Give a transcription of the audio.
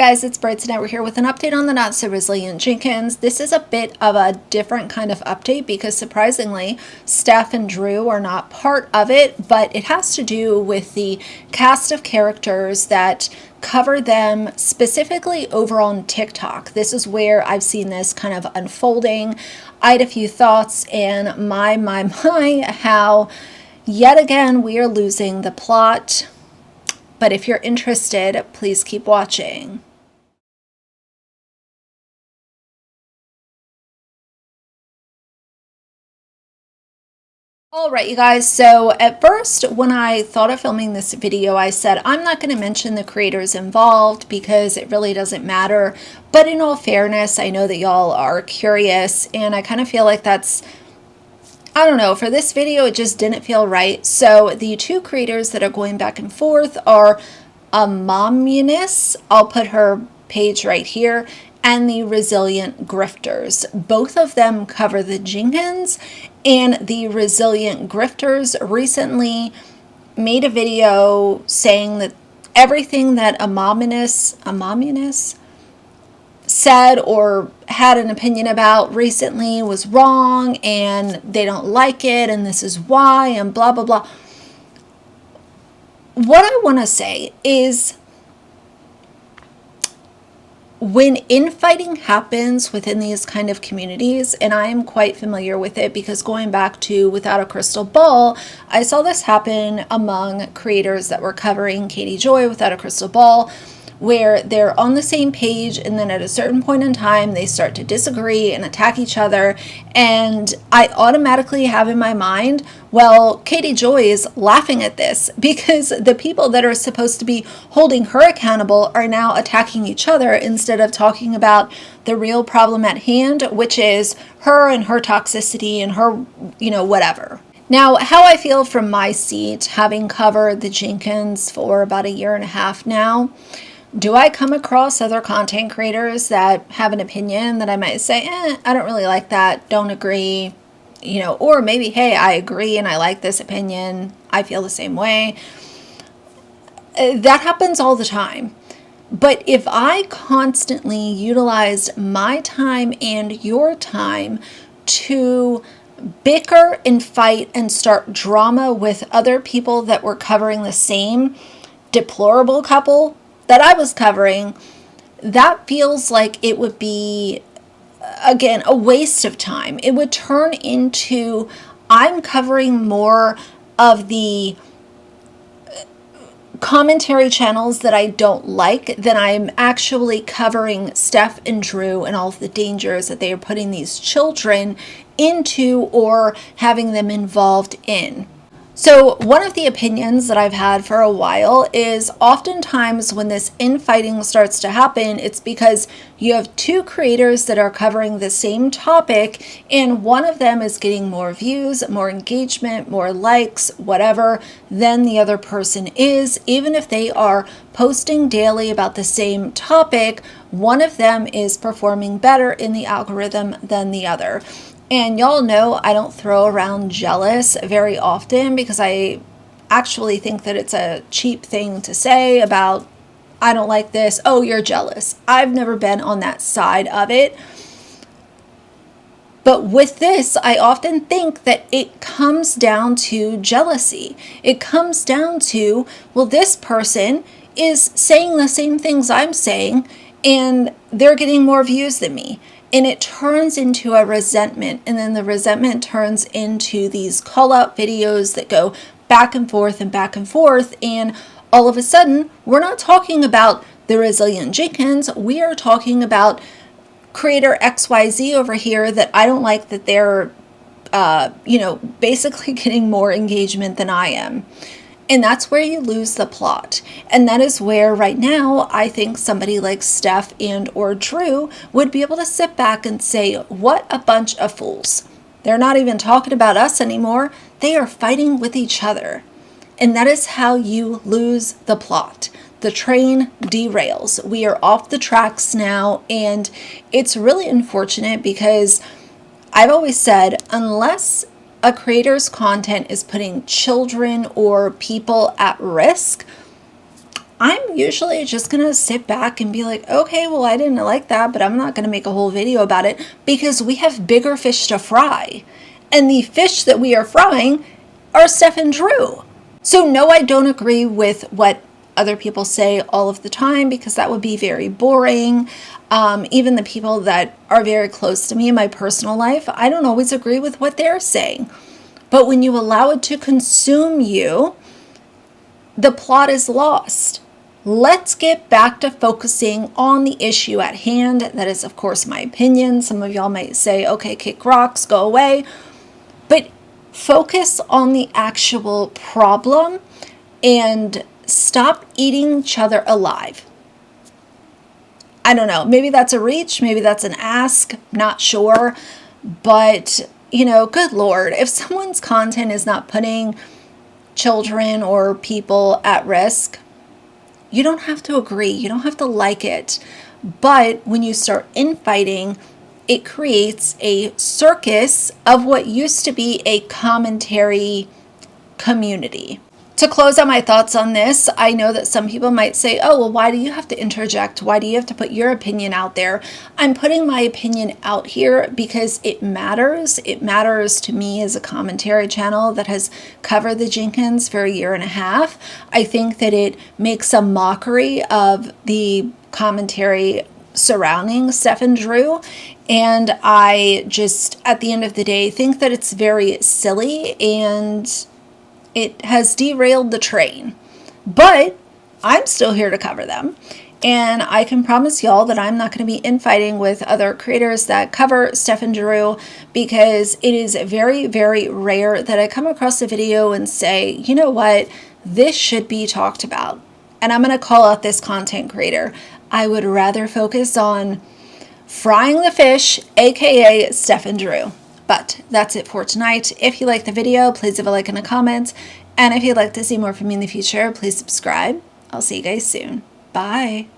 Guys, it's Bright tonight. We're here with an update on the Not So Resilient Jenkins. This is a bit of a different kind of update because surprisingly, Steph and Drew are not part of it, but it has to do with the cast of characters that cover them specifically over on TikTok. This is where I've seen this kind of unfolding. I had a few thoughts and my, how yet again we are losing the plot. But if you're interested, please keep watching. All right, you guys, so at first when I thought of filming this video, I said I'm not going to mention the creators involved because it really doesn't matter. But in all fairness, I know that y'all are curious and I kind of feel like that's, I don't know, for this video it just didn't feel right. So the two creators that are going back and forth are Amomunus, I'll put her page right here, and the Resilient Grifters. Both of them cover the Jenkins, and the Resilient Grifters recently made a video saying that everything that Amomunus said or had an opinion about recently was wrong, and they don't like it, and this is why, and blah, blah, blah. What I want to say is, when infighting happens within these kind of communities, and I am quite familiar with it because going back to Without a Crystal Ball, I saw this happen among creators that were covering Katie Joy Without a Crystal Ball, where they're on the same page and then at a certain point in time they start to disagree and attack each other, and I automatically have in my mind, well, Katie Joy is laughing at this because the people that are supposed to be holding her accountable are now attacking each other instead of talking about the real problem at hand, which is her and her toxicity and her, whatever. Now, how I feel from my seat, having covered the Jenkins for about 1.5 years now, do I come across other content creators that have an opinion that I might say, I don't really like that, don't agree, or maybe, hey, I agree and I like this opinion, I feel the same way. That happens all the time. But if I constantly utilized my time and your time to bicker and fight and start drama with other people that were covering the same deplorable couple that I was covering, that feels like it would be, again, a waste of time. It would turn into, I'm covering more of the commentary channels that I don't like than I'm actually covering Steph and Drew and all of the dangers that they are putting these children into or having them involved in. So one of the opinions that I've had for a while is oftentimes when this infighting starts to happen, it's because you have two creators that are covering the same topic and one of them is getting more views, more engagement, more likes, whatever, than the other person is. Even if they are posting daily about the same topic, one of them is performing better in the algorithm than the other. And y'all know I don't throw around jealous very often because I actually think that it's a cheap thing to say about, I don't like this, oh, you're jealous. I've never been on that side of it. But with this, I often think that it comes down to jealousy. It comes down to, well, this person is saying the same things I'm saying and they're getting more views than me. And it turns into a resentment, and then the resentment turns into these call-out videos that go back and forth and back and forth, and all of a sudden, we're not talking about the Resilient Jenkins, we are talking about creator XYZ over here that I don't like that they're, basically getting more engagement than I am. And that's where you lose the plot. And that is where right now I think somebody like Steph and or Drew would be able to sit back and say, what a bunch of fools. They're not even talking about us anymore. They are fighting with each other. And that is how you lose the plot. The train derails. We are off the tracks now. And it's really unfortunate because I've always said, unless a creator's content is putting children or people at risk, I'm usually just going to sit back and be like, okay, well, I didn't like that, but I'm not going to make a whole video about it because we have bigger fish to fry. And the fish that we are frying are Steph and Drew. So no, I don't agree with what other people say all of the time because that would be very boring. Even the people that are very close to me in my personal life, I don't always agree with what they're saying. But when you allow it to consume you, the plot is lost. Let's get back to focusing on the issue at hand. That is, of course, my opinion. Some of y'all might say, okay, kick rocks, go away. But focus on the actual problem and stop eating each other alive. I don't know. Maybe that's a reach. Maybe that's an ask. Not sure. But, good Lord, if someone's content is not putting children or people at risk, you don't have to agree. You don't have to like it. But when you start infighting, it creates a circus of what used to be a commentary community. To close out my thoughts on this, I know that some people might say, oh, well, why do you have to interject? Why do you have to put your opinion out there? I'm putting my opinion out here because it matters. It matters to me as a commentary channel that has covered the Jenkins for a year and a half. I think that it makes a mockery of the commentary surrounding Steph and Drew. And I just, at the end of the day, think that it's very silly and it has derailed the train. But I'm still here to cover them. And I can promise y'all that I'm not going to be infighting with other creators that cover Steph and Drew because it is very, very rare that I come across a video and say, you know what, this should be talked about. And I'm going to call out this content creator. I would rather focus on frying the fish, aka Steph and Drew. But that's it for tonight. If you like the video, please leave a like and a comment. And if you'd like to see more from me in the future, please subscribe. I'll see you guys soon. Bye.